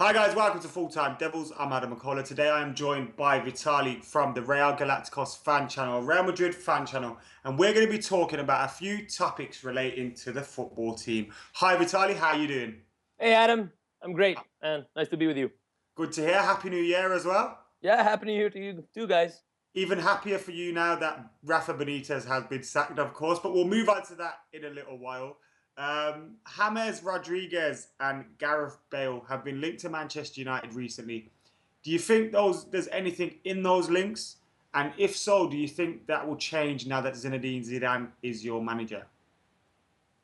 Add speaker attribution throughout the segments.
Speaker 1: Hi guys, welcome to Full Time Devils. I'm Adam McCullough. Today I am joined by Vitali from the Real Galacticos fan channel, Real Madrid fan channel, and we're going to be talking about a few topics relating to the football team. Hi Vitali, how are you doing?
Speaker 2: Hey Adam, I'm great, and nice to be with you.
Speaker 1: Good to hear. Happy New Year as well.
Speaker 2: Yeah, happy New Year to you too, guys.
Speaker 1: Even happier for you now that Rafa Benitez has been sacked, of course, but we'll move on to that in a little while. James Rodriguez and Gareth Bale have been linked to Manchester United recently. Do you think there's anything in those links? And if so, do you think that will change now that Zinedine Zidane is your manager?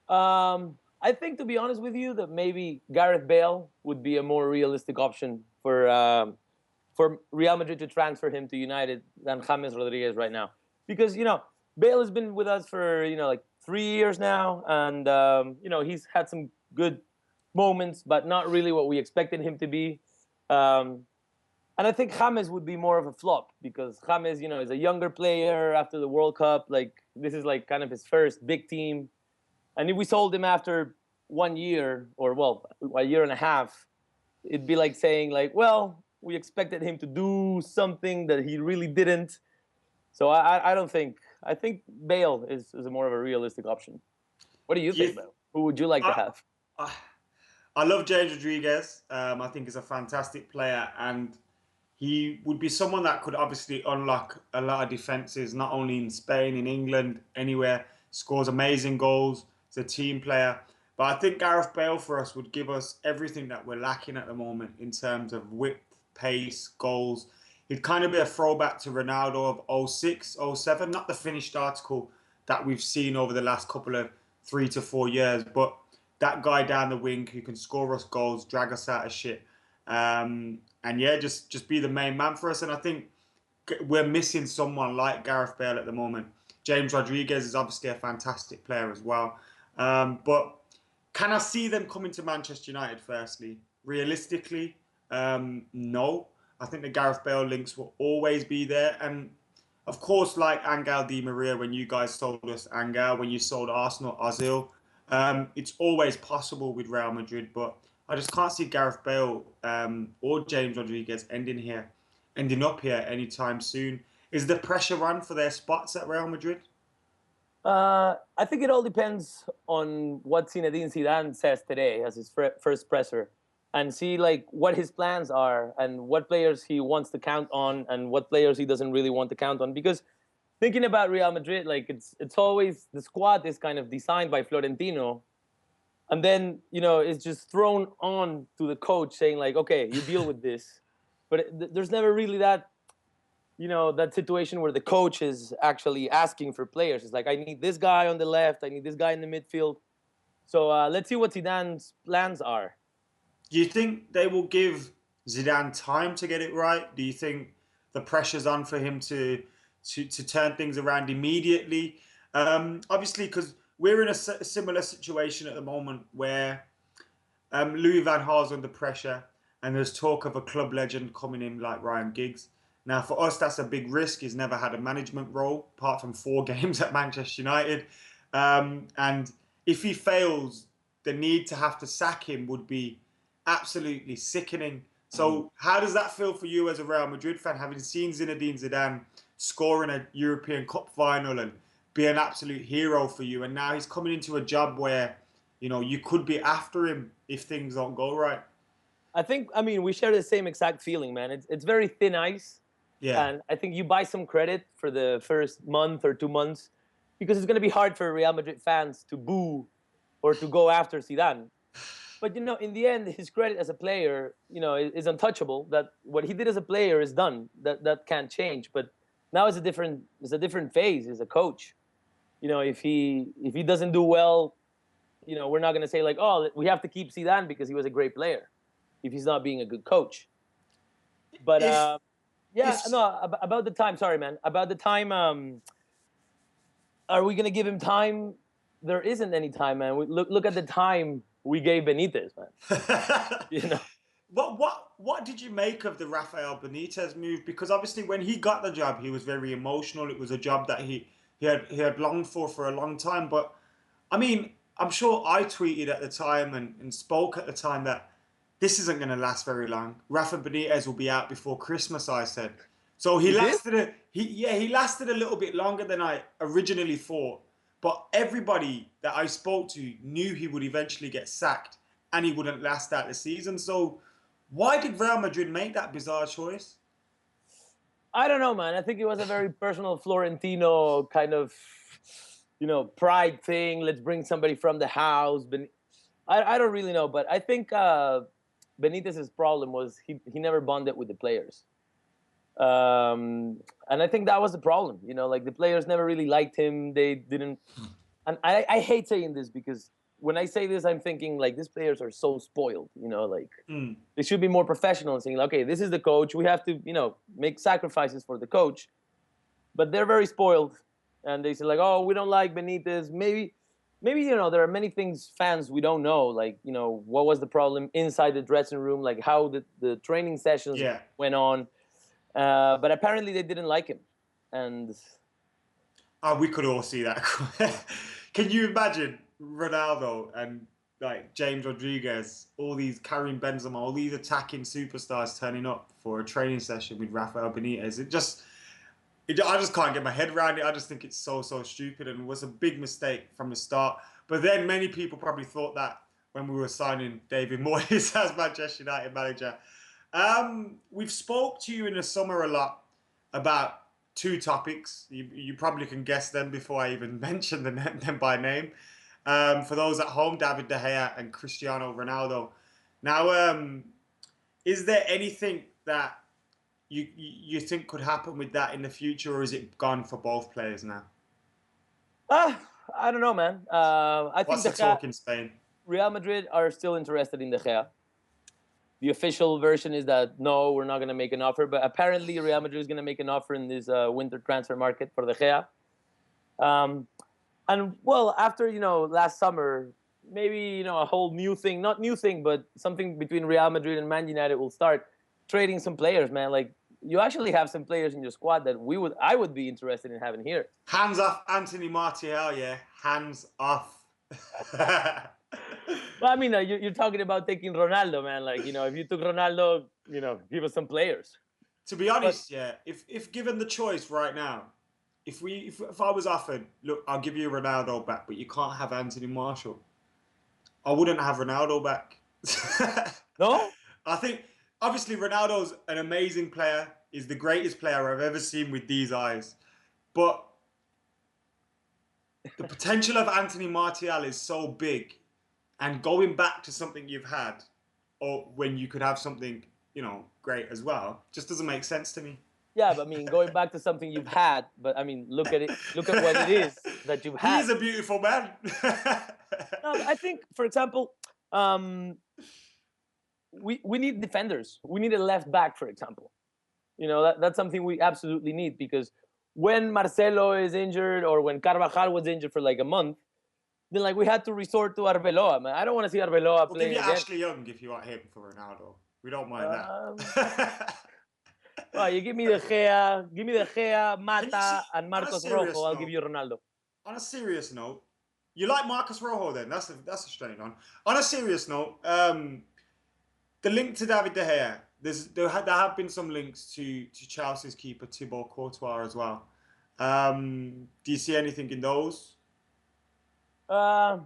Speaker 2: I think, to be honest with you, that maybe Gareth Bale would be a more realistic option for Real Madrid to transfer him to United than James Rodriguez right now, because Bale has been with us for like 3 years now, and he's had some good moments, but not really what we expected him to be. And I think James would be more of a flop because James, is a younger player after the World Cup. Like, this is like kind of his first big team. And if we sold him after 1 year, or well, a year and a half, it'd be like saying like, well, we expected him to do something that he really didn't. So I don't think. I think Bale is a more of a realistic option. What do you think, Bale? Who would you like to
Speaker 1: I,
Speaker 2: have?
Speaker 1: I, I love James Rodriguez. I think he's a fantastic player, and he would be someone that could obviously unlock a lot of defenses, not only in Spain, in England, anywhere. Scores amazing goals. He's a team player. But I think Gareth Bale for us would give us everything that we're lacking at the moment in terms of width, pace, goals. He'd kind of be a throwback to Ronaldo of 06, 07, not the finished article that we've seen over the last couple of 3 to 4 years, but that guy down the wing who can score us goals, drag us out of shit. And yeah, just be the main man for us. And I think we're missing someone like Gareth Bale at the moment. James Rodriguez is obviously a fantastic player as well. But can I see them coming to Manchester United firstly? Realistically, no. I think the Gareth Bale links will always be there. And of course, like Angel Di Maria, when you guys sold us Angel, when you sold Arsenal Ozil, it's always possible with Real Madrid. But I just can't see Gareth Bale or James Rodriguez ending up here anytime soon. Is the pressure on for their spots at Real Madrid?
Speaker 2: I think it all depends on what Zinedine Zidane says today as his first presser, and see like what his plans are and what players he wants to count on and what players he doesn't really want to count on. Because thinking about Real Madrid, like it's always the squad is kind of designed by Florentino, and then it's just thrown on to the coach saying like, okay, you deal with this, but there's never really that situation where the coach is actually asking for players. It's like, I need this guy on the left, I need this guy in the midfield. So let's see what Zidane's plans are.
Speaker 1: Do you think they will give Zidane time to get it right? Do you think the pressure's on for him to turn things around immediately? Obviously, because we're in a similar situation at the moment where Louis Van Gaal's under pressure, and there's talk of a club legend coming in like Ryan Giggs. Now, for us, that's a big risk. He's never had a management role apart from 4 games at Manchester United. And if he fails, the need to have to sack him would be absolutely sickening. So, how does that feel for you as a Real Madrid fan, having seen Zinedine Zidane score in a European Cup final and be an absolute hero for you, and now he's coming into a job where you could be after him if things don't go right?
Speaker 2: I mean, we share the same exact feeling, man. It's very thin ice.
Speaker 1: Yeah.
Speaker 2: And I think you buy some credit for the first month or 2 months because it's going to be hard for Real Madrid fans to boo or to go after Zidane. But in the end, his credit as a player, is untouchable. That what he did as a player is done. That can't change. But now it's a different phase as a coach. If he doesn't do well, we're not going to say like, oh, we have to keep Zidane because he was a great player. If he's not being a good coach, but
Speaker 1: If
Speaker 2: yeah,
Speaker 1: if
Speaker 2: no, about the time. Sorry, man. About the time. Are we gonna give him time? There isn't any time, man. Look at the time we gave Benitez, man. You know.
Speaker 1: what did you make of the Rafael Benitez move? Because obviously when he got the job, he was very emotional. It was a job that he had longed for a long time. But I mean, I'm sure I tweeted at the time and spoke at the time that this isn't going to last very long. Rafa Benitez will be out before Christmas, I said. So
Speaker 2: You did?
Speaker 1: he lasted a little bit longer than I originally thought. But everybody that I spoke to knew he would eventually get sacked and he wouldn't last out the season. So why did Real Madrid make that bizarre choice?
Speaker 2: I don't know, man. I think it was a very personal Florentino kind of, pride thing. Let's bring somebody from the house. I don't really know, but I think Benitez's problem was he never bonded with the players. And I think that was the problem. Like the players never really liked him. They didn't. And I hate saying this because when I say this, I'm thinking like these players are so spoiled. Like they should be more professional and saying, okay, this is the coach. We have to, make sacrifices for the coach. But they're very spoiled, and they say like, oh, we don't like Benitez. Maybe there are many things fans we don't know. Like what was the problem inside the dressing room? Like how the training sessions
Speaker 1: Yeah.
Speaker 2: went on. But apparently they didn't like him, and
Speaker 1: We could all see that. Can you imagine Ronaldo and like James Rodriguez, all these Karim Benzema, all these attacking superstars turning up for a training session with Rafael Benitez? I just can't get my head around it. I just think it's so stupid and was a big mistake from the start. But then many people probably thought that when we were signing David Moyes as Manchester United manager. We've spoke to you in the summer a lot about two topics. You probably can guess them before I even mention them by name. For those at home, David De Gea and Cristiano Ronaldo. Now, is there anything that you think could happen with that in the future, or is it gone for both players now?
Speaker 2: I don't know, man. I
Speaker 1: What's
Speaker 2: think
Speaker 1: the talk in Spain?
Speaker 2: Real Madrid are still interested in De Gea. The official version is that no, we're not going to make an offer, but apparently Real Madrid is going to make an offer in this winter transfer market for De Gea. And well, after last summer, maybe a whole new thing, not new thing, but something between Real Madrid and Man United will start trading some players, man. Like you actually have some players in your squad that I would be interested in having here.
Speaker 1: Hands off Anthony Martial, yeah. Hands off.
Speaker 2: Well, I mean, you're talking about taking Ronaldo, man. Like, if you took Ronaldo, give us some players.
Speaker 1: To be honest, yeah, if given the choice right now, if I was offered, look, I'll give you Ronaldo back, but you can't have Anthony Martial, I wouldn't have Ronaldo back.
Speaker 2: No?
Speaker 1: I think obviously Ronaldo's an amazing player. He's the greatest player I've ever seen with these eyes, but the potential of Anthony Martial is so big, and going back to something you've had, or when you could have something, great as well, just doesn't make sense to me.
Speaker 2: Yeah, but I mean, going back to something you've had, but I mean, look at it. Look at what it is that you've had.
Speaker 1: He is a beautiful man.
Speaker 2: No, I think, for example, we need defenders. We need a left back, for example. That's something we absolutely need because when Marcelo is injured or when Carvajal was injured for like a month, then like we had to resort to Arbeloa, man. I don't want to see Arbeloa
Speaker 1: We'll
Speaker 2: playing
Speaker 1: give you
Speaker 2: again.
Speaker 1: Ashley Young if you want him for Ronaldo. We don't mind that.
Speaker 2: Well, you give me De Gea, Mata, and Marcos Rojo. I'll give you Ronaldo.
Speaker 1: On a serious note, you like Marcos Rojo then? That's a strange one. On a serious note, the link to David De Gea. There have been some links to Chelsea's keeper Thibaut Courtois as well. Do you see anything in those?
Speaker 2: I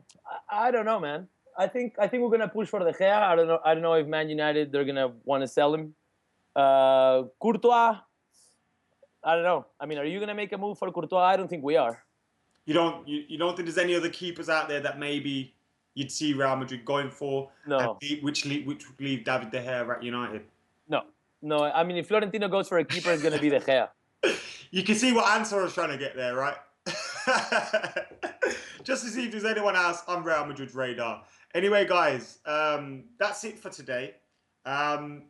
Speaker 2: don't know, man. I think we're gonna push for De Gea. I don't know if Man United they're gonna want to sell him. Courtois, I don't know. I mean, are you gonna make a move for Courtois? I don't think we are.
Speaker 1: You don't think there's any other keepers out there that maybe you'd see Real Madrid going for?
Speaker 2: No.
Speaker 1: Which would leave David De Gea at United?
Speaker 2: No. I mean, if Florentino goes for a keeper, it's gonna be De Gea.
Speaker 1: You can see what answer I was trying to get there, right? Just to see if there's anyone else on Real Madrid's radar. Anyway, guys, that's it for today.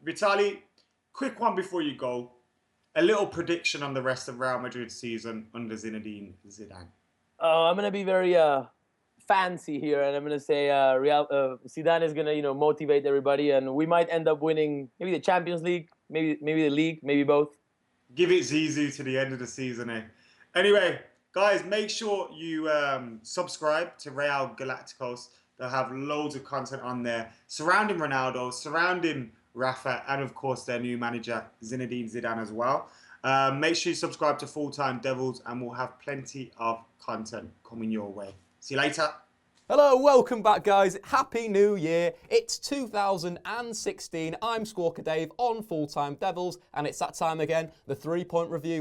Speaker 1: Vitali, quick one before you go. A little prediction on the rest of Real Madrid's season under Zinedine Zidane.
Speaker 2: Oh, I'm gonna be very fancy here, and I'm gonna say Zidane is gonna motivate everybody, and we might end up winning maybe the Champions League, maybe the league, maybe both.
Speaker 1: Give it Zizou to the end of the season, eh? Anyway, guys, make sure you subscribe to Real Galacticos. They'll have loads of content on there surrounding Ronaldo, surrounding Rafa, and of course their new manager, Zinedine Zidane, as well. Make sure you subscribe to Full Time Devils, and we'll have plenty of content coming your way. See you later.
Speaker 3: Hello, welcome back guys. Happy New Year. It's 2016. I'm Squawker Dave on Full Time Devils, and it's that time again, the 3-point review